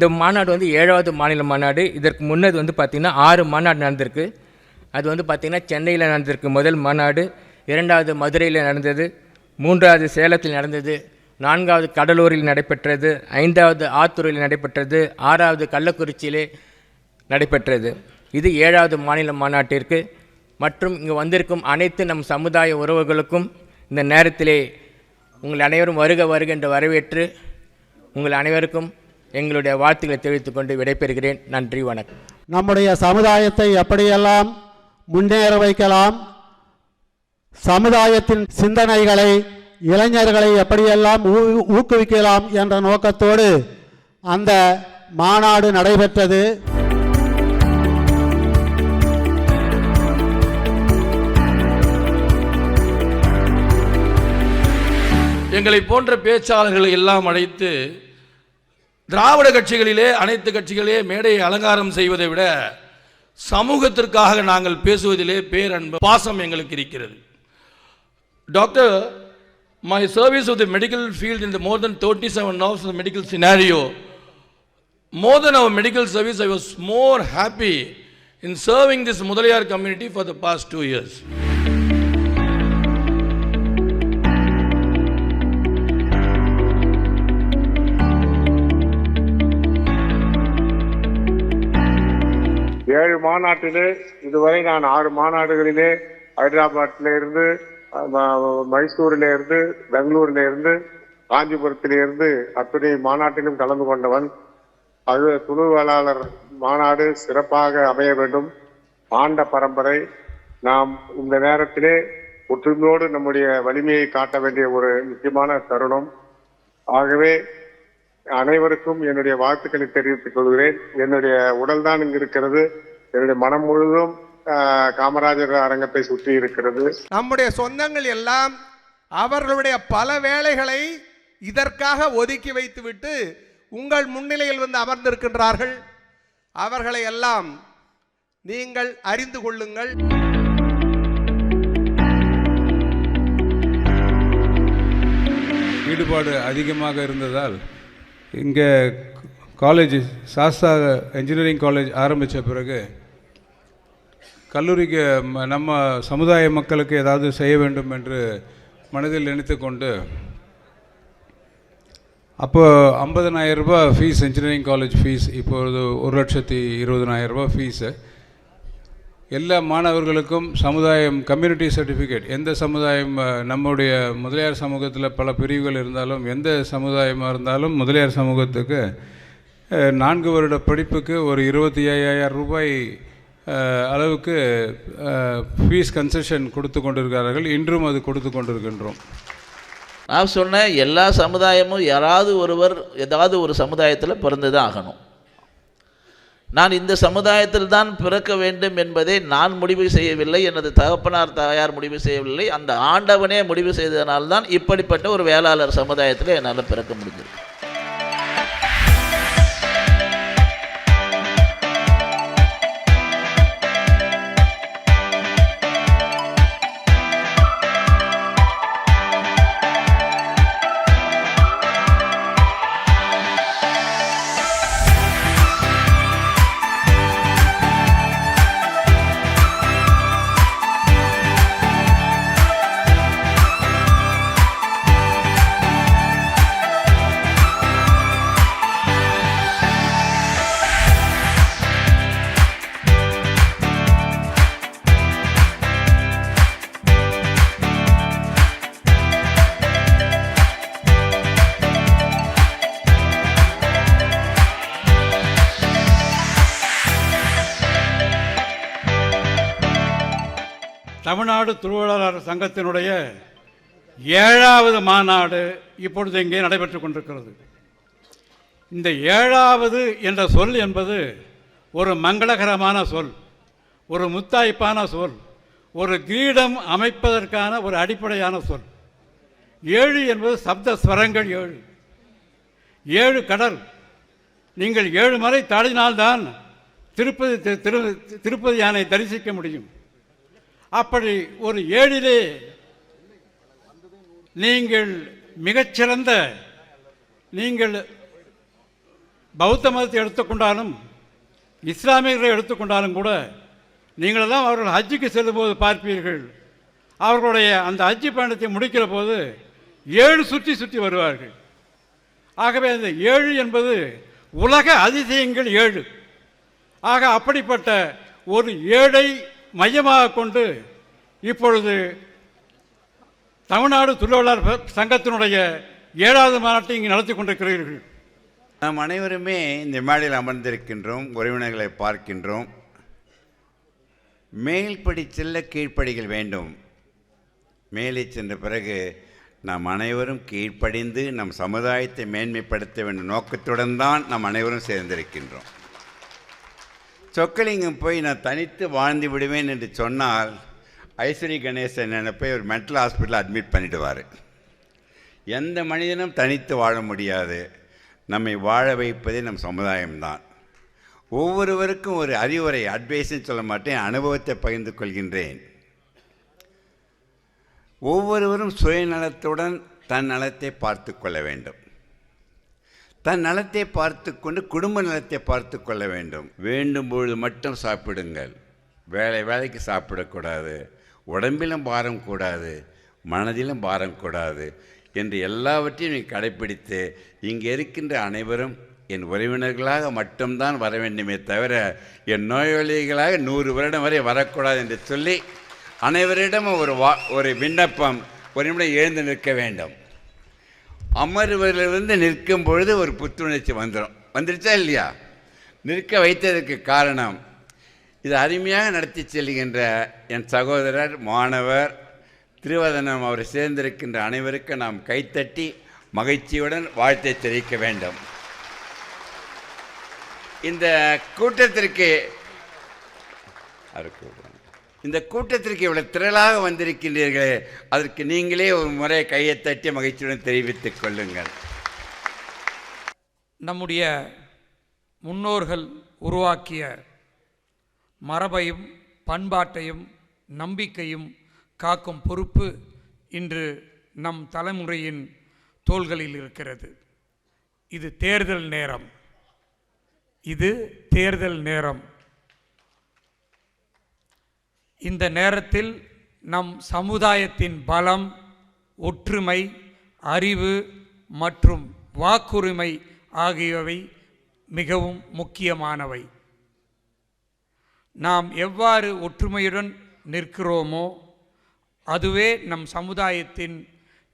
இந்த மாநாடு வந்து 7வது மாநில மாநாடு. இதற்கு முன்னது வந்து பார்த்திங்கன்னா 6 மாநாடு நடந்திருக்கு. அது வந்து பார்த்திங்கன்னா சென்னையில் நடந்திருக்கு முதல் மாநாடு, 2வது மதுரையில் நடந்தது, 3வது சேலத்தில் நடந்தது, 4வது கடலூரில் நடைபெற்றது, 5வது ஆத்தூரில் நடைபெற்றது, 6வது கள்ளக்குறிச்சியிலே நடைபெற்றது. இது 7வது மாநில மாநாட்டிற்கு. மற்றும் இங்கு வந்திருக்கும் அனைத்து நம் சமுதாய உறவுகளுக்கும் இந்த நேரத்திலே உங்கள் அனைவரும் வருக வருக என்று வரவேற்று உங்கள் அனைவருக்கும் எங்களுடைய வாழ்த்துக்களை தெரிவித்துக் கொண்டு விடைபெறுகிறேன். நன்றி, வணக்கம். நம்முடைய சமுதாயத்தை எப்படியெல்லாம் முன்னேற வைக்கலாம், சமுதாயத்தின் சிந்தனைகளை, இளைஞர்களை எப்படியெல்லாம் ஊக்குவிக்கலாம் என்ற நோக்கத்தோடு அந்த மாநாடு நடைபெற்றது. எங்களை போன்ற பேச்சாளர்களை எல்லாம் அழைத்து திராவிட கட்சிகளிலே அனைத்து கட்சிகளே மேடையை அலங்காரம் செய்வதை விட சமூகத்திற்காக நாங்கள் பேசுவதிலே பேரன்பு பாசம் எங்களுக்கு இருக்கிறது. Doctor, my service of the medical field in the more than 37 years of the medical scenario, more than our medical service, I was more happy in serving this Mudaliyar community for the past 2 years. ஏழு மாநாட்டிலே இதுவரை நான் 6 மாநாடுகளிலே ஹைதராபாத்திலே இருந்து, மைசூரிலே இருந்து, பெங்களூரிலே இருந்து, காஞ்சிபுரத்திலே இருந்து அத்துணை மாநாட்டிலும் கலந்து கொண்டவன். அது துணு வேளாளர் மாநாடு சிறப்பாக அமைய வேண்டும். ஆண்ட பரம்பரை நாம் இந்த நேரத்திலே ஒற்றுமையோடு நம்முடைய வலிமையை காட்ட வேண்டிய ஒரு முக்கியமான தருணம். ஆகவே அனைவருக்கும் என்னுடைய வாழ்த்துக்களை தெரிவித்துக் கொள்கிறேன். என்னுடைய உடல் தான் இங்கு இருக்கிறது, என்னுடைய மனம் முழுவதும் காமராஜர் அரங்கத்தை சுற்றி இருக்கிறது. நம்முடைய சொந்தங்கள் எல்லாம் அவர்களுடைய பல வேலைகளை இதற்காக ஒதுக்கி வைத்துவிட்டு உங்கள் முன்னிலையில் வந்து அமர்ந்திருக்கின்றார்கள். அவர்களை எல்லாம் நீங்கள் அறிந்து கொள்ளுங்கள். ஈடுபாடு அதிகமாக இருந்ததால் இங்கே காலேஜ் சாஸ்தா என்ஜினியரிங் காலேஜ் ஆரம்பித்த பிறகு கல்லூரிக்கு நம்ம சமுதாய மக்களுக்கு ஏதாவது செய்ய வேண்டும் என்று மனதில் நினைத்து கொண்டு அப்போ 50,000 ரூபாய் ஃபீஸ், என்ஜினியரிங் காலேஜ் ஃபீஸ், இப்பொழுது 1,20,000 ரூபாய் ஃபீஸு. எல்லா மாணவர்களுக்கும் சமுதாயம் கம்யூனிட்டி சர்டிஃபிகேட், எந்த சமுதாயம், நம்முடைய முதலியார் சமூகத்தில் பல பிரிவுகள் இருந்தாலும் எந்த சமுதாயமாக இருந்தாலும் முதலியார் சமூகத்துக்கு 4 வருட படிப்புக்கு ஒரு 25,000 ரூபாய் அளவுக்கு ஃபீஸ் கன்செஷன் கொடுத்து கொண்டிருக்கிறார்கள். இன்றும் அது கொடுத்து கொண்டிருக்கின்றோம். நான் சொன்னேன், எல்லா சமுதாயமும் யாராவது ஒருவர் ஏதாவது ஒரு சமுதாயத்தில் பிறந்து தான் ஆகணும். நான் இந்த சமுதாயத்தில் தான் பிறக்க வேண்டும் என்பதை நான் முடிவு செய்யவில்லை, எனது தகப்பனார் தாயார் முடிவு செய்யவில்லை, அந்த ஆண்டவனே முடிவு செய்ததனால்தான் இப்படிப்பட்ட ஒரு வேளாளர் சமுதாயத்தில் என்னால் பிறக்க முடிஞ்சது. தமிழ்நாடு திருவள்ளுவர் சங்கத்தினுடைய 7வது மாநாடு இப்பொழுது இங்கே நடைபெற்று கொண்டிருக்கிறது. இந்த 7வது என்ற சொல் என்பது ஒரு மங்களகரமான சொல், ஒரு முத்தாய்ப்பான சொல், ஒரு கிரீடம் அமைப்பதற்கான ஒரு அடிப்படையான சொல். 7 என்பது சப்த ஸ்வரங்கள் 7. 7 கடல். நீங்கள் 7 மலை தாண்டினால்தான் திருப்பதி யானை தரிசிக்க முடியும். அப்படி ஒரு 7லே நீங்கள் மிகச்சிறந்த, நீங்கள் பௌத்த மதத்தை எடுத்துக்கொண்டாலும் இஸ்லாமியர்களை எடுத்துக்கொண்டாலும் கூட நீங்களெல்லாம் அவர்கள் ஹஜ்ஜுக்கு செல்லும்போது பார்ப்பீர்கள், அவர்களுடைய அந்த ஹஜ்ஜு பயணத்தை முடிக்கிற போது 7 சுற்றி சுற்றி வருவார்கள். ஆகவே அந்த 7 என்பது உலக அதிசயங்கள் 7. ஆக அப்படிப்பட்ட ஒரு 7ஐ மையமாக கொண்டு இப்பொழுது தமிழ்நாடு தொழிலாளர் சங்கத்தினுடைய 7வது மாநாட்டை இங்கு நடத்தி கொண்டிருக்கிறீர்கள். நாம் அனைவருமே இந்த மேடையில் அமர்ந்திருக்கின்றோம், உறவினர்களை பார்க்கின்றோம். மேல்படி செல்ல கீழ்ப்படிகள் வேண்டும். மேலே சென்ற பிறகு நாம் அனைவரும் கீழ்ப்படிந்து நம் சமுதாயத்தை மேன்மைப்படுத்த வேண்டும் நோக்கத்துடன் தான் நாம் அனைவரும் சேர்ந்திருக்கின்றோம். சொக்கலிங்கம் போய் நான் தனித்து வாழ்ந்து விடுவேன் என்று சொன்னால் ஐஸ்வரி கணேசன் போய் ஒரு மென்டல் ஹாஸ்பிட்டலில் அட்மிட் பண்ணிவிடுவார். எந்த மனிதனும் தனித்து வாழ முடியாது. நம்மை வாழ வைப்பதே நம் சமுதாயம்தான். ஒவ்வொருவருக்கும் ஒரு அறிவுரை, அட்வைஸ்ன்னு சொல்ல மாட்டேன், அனுபவத்தை பகிர்ந்து கொள்கின்றேன். ஒவ்வொருவரும் சுயநலத்துடன் தன் நலத்தை பார்த்து கொள்ள வேண்டும். தன் நலத்தை பார்த்து கொண்டு குடும்ப நலத்தை பார்த்து கொள்ள வேண்டும். வேண்டும் பொழுது மட்டும் சாப்பிடுங்கள். வேலைக்கு சாப்பிடக்கூடாது. உடம்பிலும் பாரம் கூடாது, மனதிலும் பாரம் கூடாது என்று எல்லாவற்றையும் நீ கடைப்பிடித்து இங்கே இருக்கின்ற அனைவரும் என் உறவினர்களாக மட்டும்தான் வர வேண்டுமே தவிர என் நோயாளிகளாக 100 வருடம் வரை வரக்கூடாது என்று சொல்லி அனைவரிடமும் ஒரு விண்ணப்பம், ஒரு நிமிடம் எழுந்து நிற்க வேண்டும். அமர்விலிருந்து நிற்கும் பொழுது ஒரு புத்துணர்ச்சி வந்துருச்சா இல்லையா? நிற்க வைத்ததற்கு காரணம், இது அருமையாக நடத்தி செல்கின்ற என் சகோதரர் மாணவர் திருவதனம் அவரை சேர்ந்திருக்கின்ற அனைவருக்கு நாம் கைத்தட்டி மகிழ்ச்சியுடன் வாழ்த்தை தெரிவிக்க வேண்டும். இந்த கூட்டத்திற்கு இவ்வளவு திரளாக வந்திருக்கின்றீர்களே, அதற்கு நீங்களே ஒரு முறை கையை தட்டி மகிழ்ச்சியுடன் தெரிவித்துக் கொள்ளுங்கள். நம்முடைய முன்னோர்கள் உருவாக்கிய மரபையும் பண்பாட்டையும் நம்பிக்கையும் காக்கும் பொறுப்பு இன்று நம் தலைமுறையின் தோள்களில் இருக்கிறது. இது தேர்தல் நேரம். இந்த நேரத்தில் நம் சமுதாயத்தின் பலம், ஒற்றுமை, அறிவு மற்றும் வாக்குரிமை ஆகியவை மிகவும் முக்கியமானவை. நாம் எவ்வாறு ஒற்றுமையுடன் நிற்கிறோமோ அதுவே நம் சமுதாயத்தின்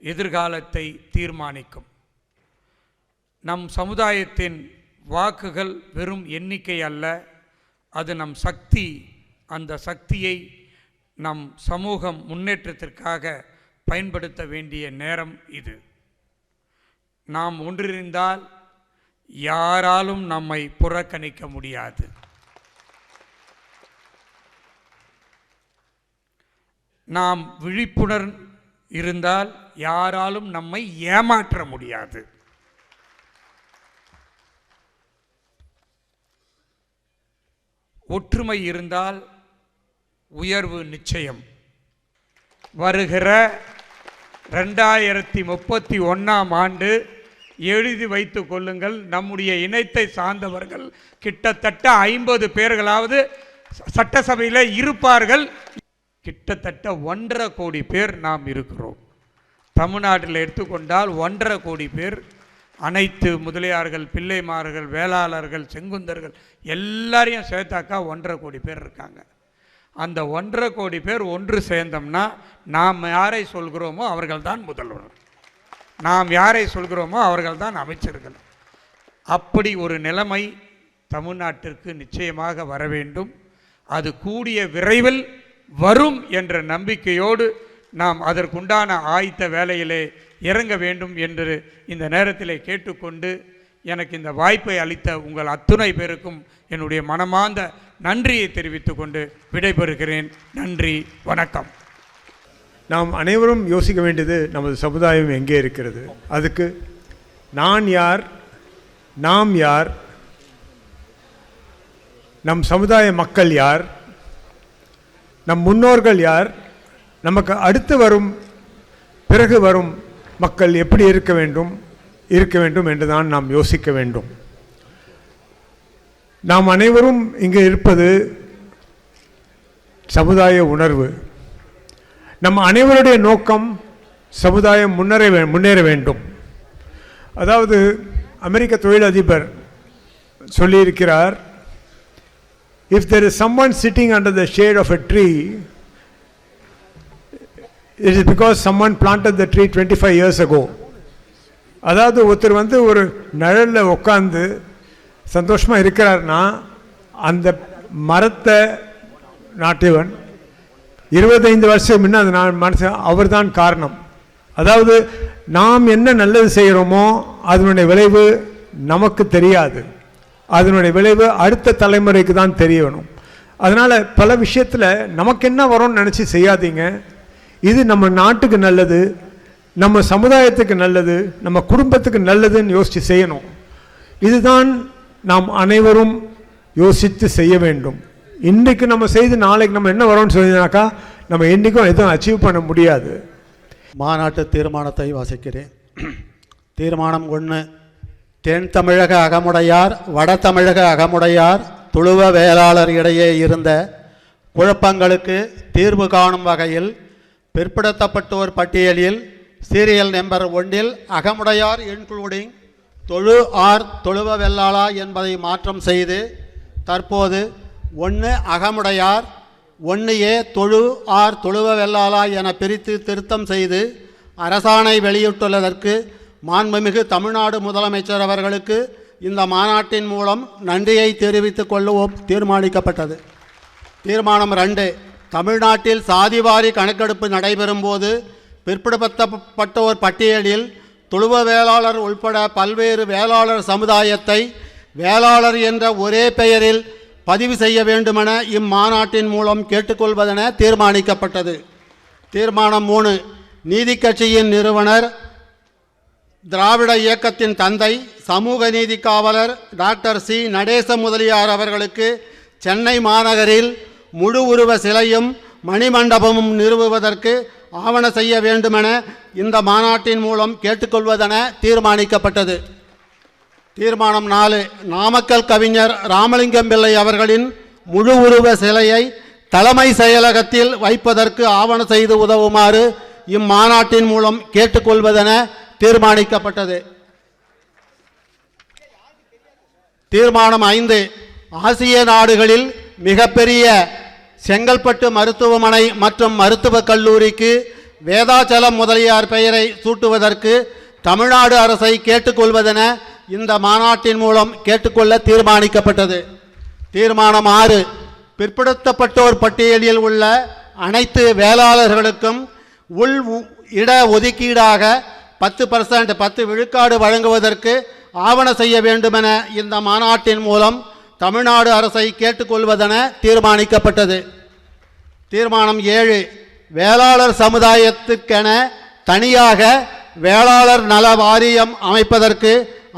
எதிர்காலத்தை தீர்மானிக்கும். நம் சமுதாயத்தின் வாக்குகள் வெறும் எண்ணிக்கை அல்ல, அது நம் சக்தி. அந்த சக்தியை நம் சமூகம் முன்னேற்றத்திற்காக பயன்படுத்த வேண்டிய நேரம் இது. நாம் ஒன்றிணைந்தால் யாராலும் நம்மை புறக்கணிக்க முடியாது. நாம் விழிப்புணர்வு இருந்தால் யாராலும் நம்மை ஏமாற்ற முடியாது. ஒற்றுமை இருந்தால் உயர்வு நிச்சயம். வருகிற 2031ஆம் ஆண்டு எழுதி வைத்து கொள்ளுங்கள், நம்முடைய இனத்தை சார்ந்தவர்கள் கிட்டத்தட்ட 50 பேர்களாவது சட்டசபையில் இருப்பார்கள். கிட்டத்தட்ட 1.5 கோடி பேர் நாம் இருக்கிறோம். தமிழ்நாட்டில் எடுத்துக்கொண்டால் 1.5 கோடி பேர். அனைத்து முதலியார்கள், பிள்ளைமார்கள், வேளாளர்கள், செங்குந்தர்கள் எல்லாரையும் சேர்த்தாக்கா 1.5 கோடி பேர் இருக்காங்க. அந்த 1.5 கோடி பேர் ஒன்று சேர்ந்தோம்னா நாம் யாரை சொல்கிறோமோ அவர்கள்தான் முதல்வர், நாம் யாரை சொல்கிறோமோ அவர்கள்தான் அமைச்சர்கள். அப்படி ஒரு நிலைமை தமிழ்நாட்டிற்கு நிச்சயமாக வர வேண்டும். அது கூடிய விரைவில் வரும் என்ற நம்பிக்கையோடு நாம் அதற்குண்டான ஆயத்த வேலையிலே இறங்க வேண்டும் என்று இந்த நேரத்திலே கேட்டுக்கொண்டு, எனக்கு இந்த வாய்ப்பை அளித்த உங்கள் அத்துணை பேருக்கும் என்னுடைய மனமார்ந்த நன்றியை தெரிவித்துக் கொண்டு விடைபெறுகிறேன். நன்றி, வணக்கம். நாம் அனைவரும் யோசிக்க வேண்டியது நமது சமுதாயம் எங்கே இருக்கிறது, அதுக்கு நான் யார், நாம் யார், நம் சமுதாய மக்கள் யார், நம் முன்னோர்கள் யார், நமக்கு அடுத்து வரும் பிறகு வரும் மக்கள் எப்படி இருக்க வேண்டும் என்று தான் நாம் யோசிக்க வேண்டும். நாம் அனைவரும் இங்கே இருப்பது சமுதாய உணர்வு. நம்ம அனைவருடைய நோக்கம் சமுதாயம் முன்னேற வேண்டும். அதாவது அமெரிக்க தொழிலதிபர் சொல்லியிருக்கிறார், if there is someone sitting under the shade of a tree, it is because someone planted the tree 25 years ago. அதாவது ஒருத்தர் ஒரு நிழலில் உட்காந்து சந்தோஷமாக இருக்கிறார்னா அந்த மரத்தை நாட்டியவன் 25 வருஷம் முன்ன அந்த மனுஷன் அவர் தான் காரணம். அதாவது நாம் என்ன நல்லது செய்கிறோமோ அதனுடைய விளைவு நமக்கு தெரியாது, அதனுடைய விளைவு அடுத்த தலைமுறைக்கு தான் தெரியணும். அதனால் பல விஷயத்தில் நமக்கு என்ன வரும்னு நினச்சி செய்யாதீங்க. இது நம்ம நாட்டுக்கு நல்லது, நம்ம சமுதாயத்துக்கு நல்லது, நம்ம குடும்பத்துக்கு நல்லதுன்னு யோசித்து செய்யணும். இதுதான் நாம் அனைவரும் யோசித்து செய்ய வேண்டும். இன்றைக்கு நம்ம செய்து நாளைக்கு நம்ம என்ன வரோம்னு சொன்னாக்கா நம்ம என்றைக்கும் எதுவும் அச்சீவ் பண்ண முடியாது. மாநாட்டு தீர்மானத்தை வாசிக்கிறேன். தீர்மானம் 1. தென் தமிழக அகமுடையார் வட தமிழக அகமுடையார் துளுவ வேளாளர் இடையே இருந்த குழப்பங்களுக்கு தீர்வு காணும் வகையில் பிற்படுத்தப்பட்டோர் பட்டியலில் சீரியல் நம்பர் 1 அகமுடையார் இன்க்ளூடிங் தொழு ஆர் தொழுவ வெள்ளாளா என்பதை மாற்றம் செய்து தற்போது 1 அகமுடையார் 1A தொழு ஆர் தொழுவ வெள்ளாளா என பிரித்து திருத்தம் செய்து அரசாணை வெளியிட்டுள்ளதற்கு மாண்புமிகு தமிழ்நாடு முதலமைச்சர் அவர்களுக்கு இந்த மாநாட்டின் மூலம் நன்றியை தெரிவித்துக் கொள்ளவும் தீர்மானிக்கப்பட்டது. தீர்மானம் 2. தமிழ்நாட்டில் சாதிவாரி கணக்கெடுப்பு நடைபெறும் போது பிற்படுத்தப்பட்டோர் பட்டியலில் துளுவ வேளாளர் உள்பட பல்வேறு வேளாளர் சமுதாயத்தை வேளாளர் என்ற ஒரே பெயரில் பதிவு செய்ய வேண்டுமென இம்மாநாட்டின் மூலம் கேட்டுக்கொள்வதென தீர்மானிக்கப்பட்டது. தீர்மானம் 3. நீதி கட்சியின் நிறுவனர், திராவிட இயக்கத்தின் தந்தை, சமூக நீதி காவலர் டாக்டர் சி. நடேச முதலியார் அவர்களுக்கு சென்னை மாநகரில் முழு உருவ சிலையும் மணிமண்டபமும் நிறுவுவதற்கு ஆவண செய்ய வேண்டுமென இந்த மாநாட்டின் மூலம் கேட்டுக்கொள்வதென தீர்மானிக்கப்பட்டது. தீர்மானம் 4. நாமக்கல் கவிஞர் ராமலிங்கம் பிள்ளை அவர்களின் முழு உருவ சிலையை தலைமை செயலகத்தில் வைப்பதற்கு ஆவண செய்து உதவுமாறு இம்மாநாட்டின் மூலம் கேட்டுக்கொள்வதென தீர்மானிக்கப்பட்டது. தீர்மானம் 5. ஆசிய நாடுகளில் மிகப்பெரிய செங்கல்பட்டு மருத்துவமனை மற்றும் மருத்துவக் கல்லூரிக்கு வேதாச்சலம் முதலியார் பெயரை சூட்டுவதற்கு தமிழ்நாடு அரசை கேட்டுக்கொள்வதென இந்த மாநாட்டின் மூலம் கேட்டுக்கொள்ள தீர்மானிக்கப்பட்டது. தீர்மானம் 6. பிற்படுத்தப்பட்டோர் பட்டியலில் உள்ள அனைத்து வேளாளர்களுக்கும் உள் இட ஒதுக்கீடாக 10% 10 விழுக்காடு வழங்குவதற்கு ஆவண செய்ய வேண்டுமென இந்த மாநாட்டின் மூலம் தமிழ்நாடு அரசை கேட்டுக்கொள்வதென தீர்மானிக்கப்பட்டது. தீர்மானம் 7. வேளாளர் சமுதாயத்திற்கென தனியாக வேளாளர் நல வாரியம் அமைப்பதற்கு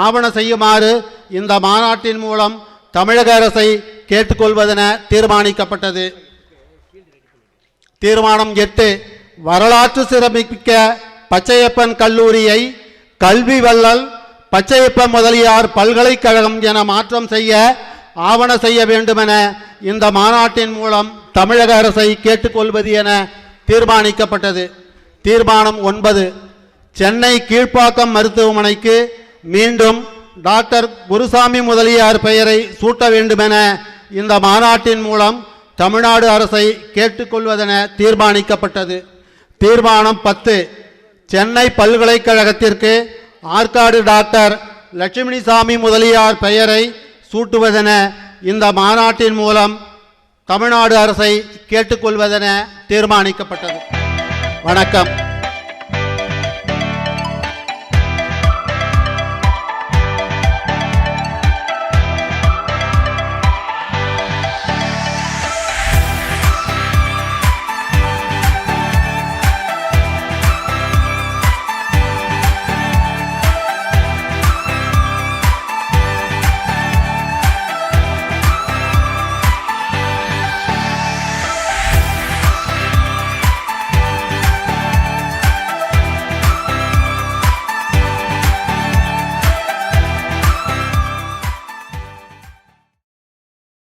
ஆவண செய்யுமாறு இந்த மாநாட்டின் மூலம் தமிழக அரசை கேட்டுக்கொள்வதென தீர்மானிக்கப்பட்டது. தீர்மானம் 8. வரலாற்று சிறப்புமிக்க பச்சையப்பன் கல்லூரியை கல்வி வள்ளல் பச்சையப்ப முதலியார் பல்கலைக்கழகம் என மாற்றம் செய்ய ஆவண செய்ய வேண்டுமென இந்த மாநாட்டின் மூலம் தமிழக அரசை கேட்டுக்கொள்வது என தீர்மானிக்கப்பட்டது. தீர்மானம் 9. சென்னை கீழ்ப்பாக்கம் மருத்துவமனைக்கு மீண்டும் டாக்டர் குருசாமி முதலியார் பெயரை சூட்ட வேண்டுமென இந்த மாநாட்டின் மூலம் தமிழ்நாடு அரசை கேட்டுக்கொள்வதென தீர்மானிக்கப்பட்டது. தீர்மானம் 10. சென்னை பல்கலைக்கழகத்திற்கு ஆற்காடு டாக்டர் லட்சுமிசாமி முதலியார் பெயரை சூட்டுவதென இந்த மாநாட்டின் மூலம் தமிழ்நாடு அரசை கேட்டுக்கொள்வதென தீர்மானிக்கப்பட்டது. வணக்கம்.